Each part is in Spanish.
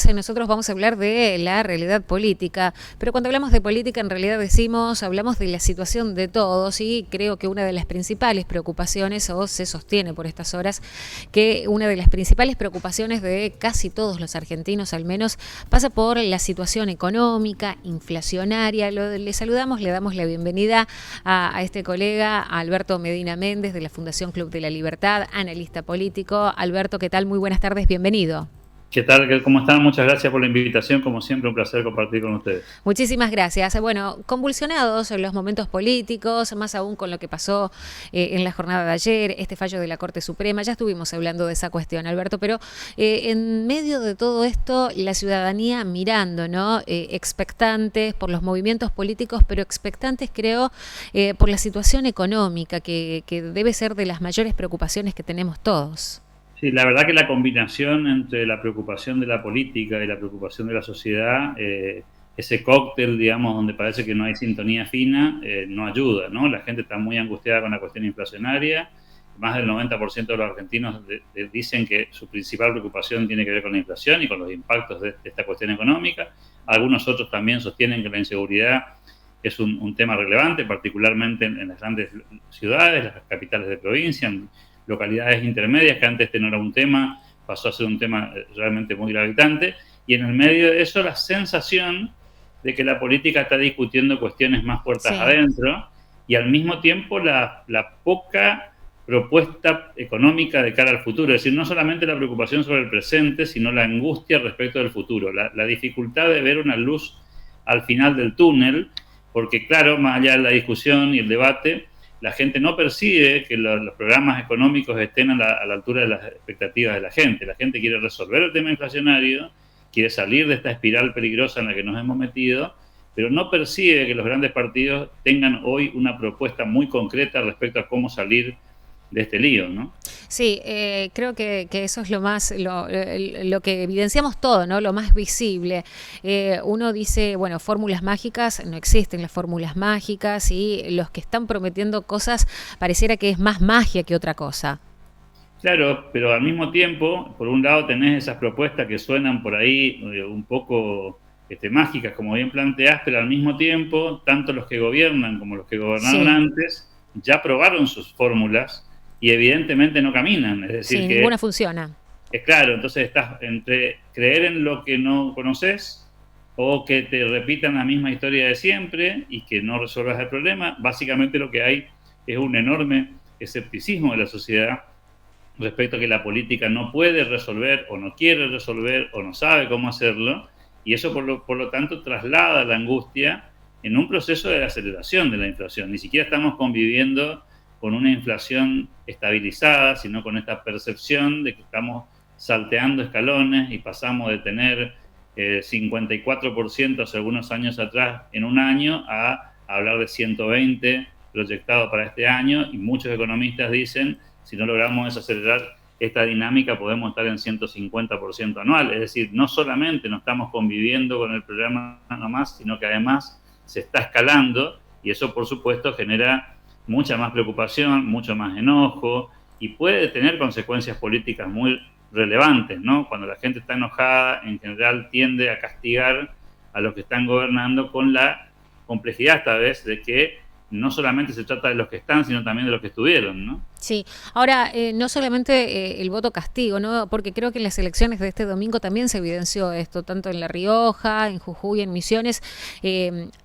Nosotros vamos a hablar de la realidad política, pero cuando hablamos de política en realidad hablamos de la situación de todos y creo que una de las principales preocupaciones, o se sostiene por estas horas, que una de las principales preocupaciones de casi todos los argentinos al menos pasa por la situación económica, inflacionaria. Le saludamos, le damos la bienvenida a este colega, a Alberto Medina Méndez de la Fundación Club de la Libertad, analista político. Alberto, ¿qué tal? Muy buenas tardes, bienvenido. ¿Qué tal? ¿Cómo están? Muchas gracias por la invitación. Como siempre, un placer compartir con ustedes. Muchísimas gracias. Bueno, convulsionados en los momentos políticos, más aún con lo que pasó en la jornada de ayer, este fallo de la Corte Suprema. Ya estuvimos hablando de esa cuestión, Alberto, pero en medio de todo esto, la ciudadanía mirando, ¿no? Expectantes por los movimientos políticos, pero expectantes, creo, por la situación económica, que debe ser de las mayores preocupaciones que tenemos todos. Sí, la verdad que la combinación entre la preocupación de la política y la preocupación de la sociedad, ese cóctel, digamos, donde parece que no hay sintonía fina, no ayuda, ¿no? La gente está muy angustiada con la cuestión inflacionaria. Más del 90% de los argentinos dicen que su principal preocupación tiene que ver con la inflación y con los impactos de esta cuestión económica. Algunos otros también sostienen que la inseguridad es un tema relevante, particularmente en las grandes ciudades, las capitales de provincia, en localidades intermedias, que antes este no era un tema, pasó a ser un tema realmente muy gravitante, y en el medio de eso la sensación de que la política está discutiendo cuestiones más puertas adentro, y al mismo tiempo la poca propuesta económica de cara al futuro, es decir, no solamente la preocupación sobre el presente, sino la angustia respecto del futuro, la dificultad de ver una luz al final del túnel, porque claro, más allá de la discusión y el debate, la gente no percibe que los programas económicos estén a la altura de las expectativas de la gente. La gente quiere resolver el tema inflacionario, quiere salir de esta espiral peligrosa en la que nos hemos metido, pero no percibe que los grandes partidos tengan hoy una propuesta muy concreta respecto a cómo salir de este lío, ¿no? Sí, creo que eso es lo que evidenciamos todo, ¿no? Lo más visible. Uno dice, bueno, fórmulas mágicas, no existen las fórmulas mágicas y los que están prometiendo cosas pareciera que es más magia que otra cosa. Claro, pero al mismo tiempo, por un lado tenés esas propuestas que suenan por ahí un poco mágicas, como bien planteás, pero al mismo tiempo, tanto los que gobiernan como los que gobernaron antes ya probaron sus fórmulas y evidentemente no caminan. Es decir, Sí, que ninguna funciona. es claro, entonces estás entre creer en lo que no conoces o que te repitan la misma historia de siempre y que no resuelvas el problema. Básicamente lo que hay es un enorme escepticismo de la sociedad respecto a que la política no puede resolver o no quiere resolver o no sabe cómo hacerlo, y eso por lo tanto traslada la angustia en un proceso de aceleración de la inflación. Ni siquiera estamos conviviendo con una inflación estabilizada, sino con esta percepción de que estamos salteando escalones y pasamos de tener 54% hace algunos años atrás en un año a hablar de 120 proyectado para este año, y muchos economistas dicen si no logramos desacelerar esta dinámica podemos estar en 150% anual. Es decir, no solamente no estamos conviviendo con el problema nomás, sino que además se está escalando y eso por supuesto genera mucha más preocupación, mucho más enojo y puede tener consecuencias políticas muy relevantes, ¿no? Cuando la gente está enojada, en general tiende a castigar a los que están gobernando con la complejidad esta vez de que no solamente se trata de los que están, sino también de los que estuvieron, ¿no? Sí, ahora no solamente el voto castigo, ¿no? Porque creo que en las elecciones de este domingo también se evidenció esto, tanto en La Rioja, en Jujuy, en Misiones,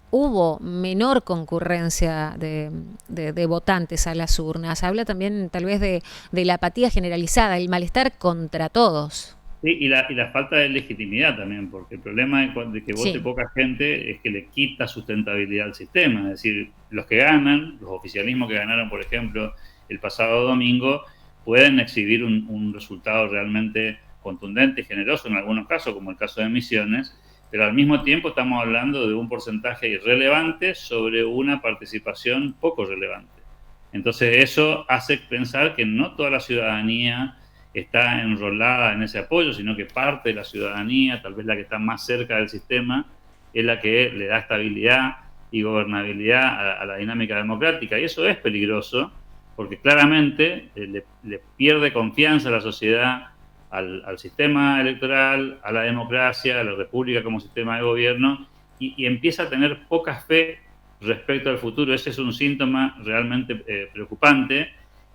hubo menor concurrencia de votantes a las urnas. Habla también tal vez de la apatía generalizada, el malestar contra todos. Sí, y la falta de legitimidad también, porque el problema de que vote poca gente es que le quita sustentabilidad al sistema. Es decir, los que ganan, los oficialismos que ganaron, por ejemplo, el pasado domingo, pueden exhibir un resultado realmente contundente y generoso en algunos casos, como el caso de Misiones, pero al mismo tiempo estamos hablando de un porcentaje irrelevante sobre una participación poco relevante. Entonces eso hace pensar que no toda la ciudadanía está enrolada en ese apoyo, sino que parte de la ciudadanía, tal vez la que está más cerca del sistema, es la que le da estabilidad y gobernabilidad a la dinámica democrática. Y eso es peligroso, porque claramente le pierde confianza a la sociedad al sistema electoral, a la democracia, a la república como sistema de gobierno, y empieza a tener poca fe respecto al futuro. Ese es un síntoma realmente preocupante,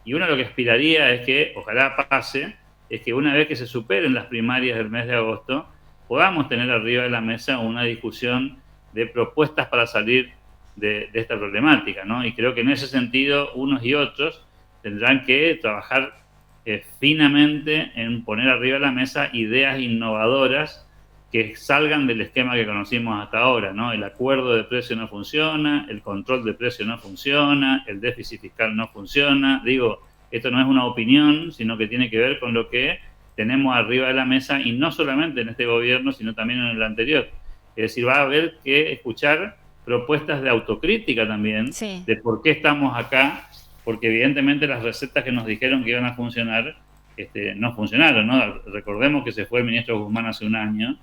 y uno lo que aspiraría es que, ojalá pase, es que una vez que se superen las primarias del mes de agosto, podamos tener arriba de la mesa una discusión de propuestas para salir de esta problemática, ¿no? Y creo que en ese sentido unos y otros tendrán que trabajar finamente en poner arriba de la mesa ideas innovadoras que salgan del esquema que conocimos hasta ahora, ¿no? El acuerdo de precio no funciona, el control de precio no funciona, el déficit fiscal no funciona. Digo, esto no es una opinión, sino que tiene que ver con lo que tenemos arriba de la mesa, y no solamente en este gobierno, sino también en el anterior. Es decir, va a haber que escuchar propuestas de autocrítica también, Sí. de por qué estamos acá, porque evidentemente las recetas que nos dijeron que iban a funcionar no funcionaron, ¿no? Recordemos que se fue el ministro Guzmán hace un año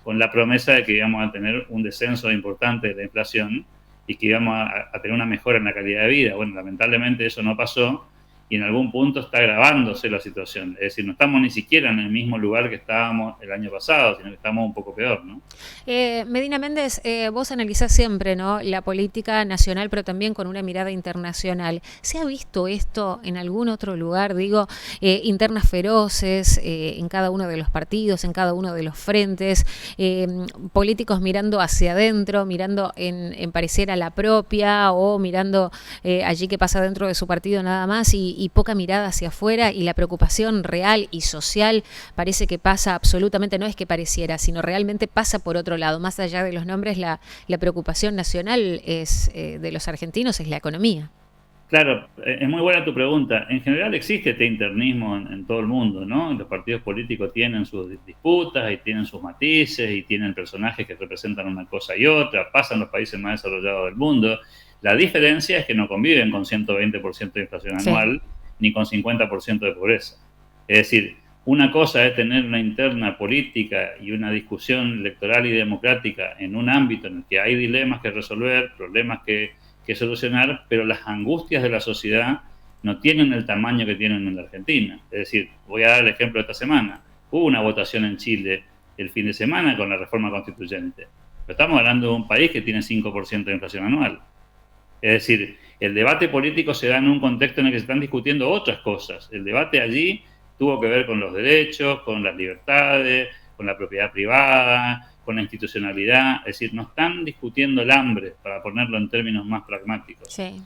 con la promesa de que íbamos a tener un descenso importante de la inflación y que íbamos a tener una mejora en la calidad de vida. Bueno, lamentablemente eso no pasó, y en algún punto está agravándose la situación. Es decir, no estamos ni siquiera en el mismo lugar que estábamos el año pasado, sino que estamos un poco peor, ¿no? Medina Méndez, vos analizás siempre, ¿no?, la política nacional, pero también con una mirada internacional. ¿Se ha visto esto en algún otro lugar? Digo, internas feroces en cada uno de los partidos, en cada uno de los frentes, políticos mirando hacia adentro, mirando en pareciera la propia, o mirando allí qué pasa dentro de su partido nada más, y poca mirada hacia afuera, y la preocupación real y social parece que pasa absolutamente, no es que pareciera, sino realmente pasa por otro lado. Más allá de los nombres, la preocupación nacional es de los argentinos es la economía. Claro, es muy buena tu pregunta. En general existe este internismo en todo el mundo, ¿no? Los partidos políticos tienen sus disputas y tienen sus matices y tienen personajes que representan una cosa y otra, pasan los países más desarrollados del mundo. La diferencia es que no conviven con 120% de inflación anual, sí, ni con 50% de pobreza. Es decir, una cosa es tener una interna política y una discusión electoral y democrática en un ámbito en el que hay dilemas que resolver, problemas que solucionar, pero las angustias de la sociedad no tienen el tamaño que tienen en la Argentina. Es decir, voy a dar el ejemplo de esta semana. Hubo una votación en Chile el fin de semana con la reforma constituyente. Pero estamos hablando de un país que tiene 5% de inflación anual. Es decir, el debate político se da en un contexto en el que se están discutiendo otras cosas. El debate allí tuvo que ver con los derechos, con las libertades, con la propiedad privada, con la institucionalidad. Es decir, no están discutiendo el hambre, para ponerlo en términos más pragmáticos. Sí.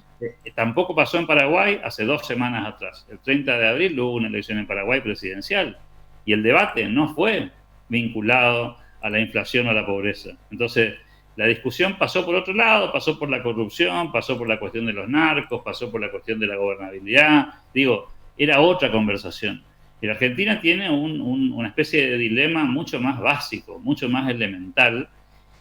Tampoco pasó en Paraguay hace 2 semanas atrás. El 30 de abril hubo una elección en Paraguay presidencial, y el debate no fue vinculado a la inflación o a la pobreza. Entonces, la discusión pasó por otro lado, pasó por la corrupción, pasó por la cuestión de los narcos, pasó por la cuestión de la gobernabilidad. Digo, era otra conversación. Y la Argentina tiene una especie de dilema mucho más básico, mucho más elemental,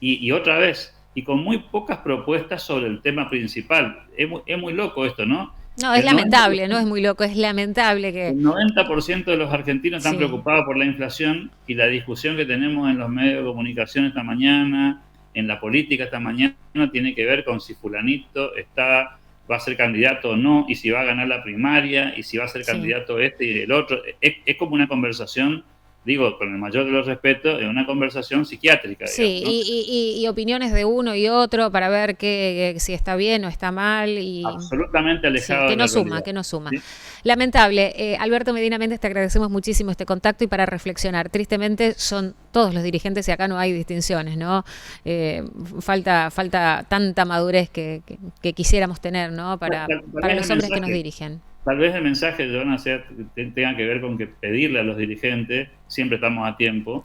y otra vez, y con muy pocas propuestas sobre el tema principal. Es muy loco esto, ¿no? No, es lamentable, no es muy loco, es lamentable que... El 90% de los argentinos están, sí, preocupados por la inflación, y la discusión que tenemos en los medios de comunicación esta mañana, en la política esta mañana, tiene que ver con si fulanito va a ser candidato o no, y si va a ganar la primaria, y si va a ser, sí, candidato este y el otro. Es como una conversación, digo, con el mayor de los respetos, es una conversación psiquiátrica. Sí, digamos, ¿no? y opiniones de uno y otro para ver si está bien o está mal. Y absolutamente alejado, sí, de la realidad. Que no suma. ¿Sí? Lamentable. Alberto Medina Méndez, te agradecemos muchísimo este contacto y para reflexionar. Tristemente son todos los dirigentes y acá no hay distinciones, ¿no? Falta tanta madurez que quisiéramos tener, ¿no? Para los hombres que nos dirigen. Tal vez el mensaje tenga que ver con que pedirle a los dirigentes, siempre estamos a tiempo,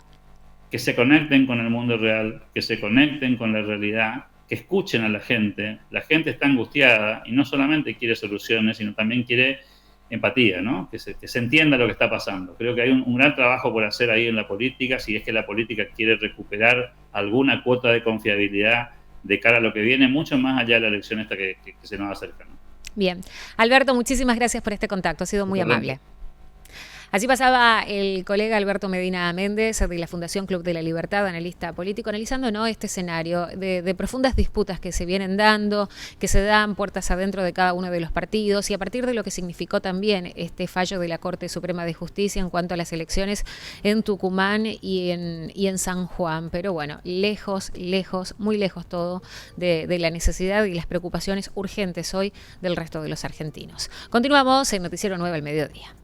que se conecten con el mundo real, que se conecten con la realidad, que escuchen a la gente. La gente está angustiada y no solamente quiere soluciones, sino también quiere empatía, ¿no? Que se entienda lo que está pasando. Creo que hay un gran trabajo por hacer ahí en la política, si es que la política quiere recuperar alguna cuota de confiabilidad de cara a lo que viene, mucho más allá de la elección esta que se nos acerca, ¿no? Bien. Alberto, muchísimas gracias por este contacto, ha sido muy amable. Así pasaba el colega Alberto Medina Méndez de la Fundación Club de la Libertad, analista político, analizando, ¿no?, este escenario de profundas disputas que se vienen dando, que se dan puertas adentro de cada uno de los partidos, y a partir de lo que significó también este fallo de la Corte Suprema de Justicia en cuanto a las elecciones en Tucumán y en San Juan. Pero bueno, lejos, muy lejos todo de la necesidad y las preocupaciones urgentes hoy del resto de los argentinos. Continuamos en Noticiero 9 al mediodía.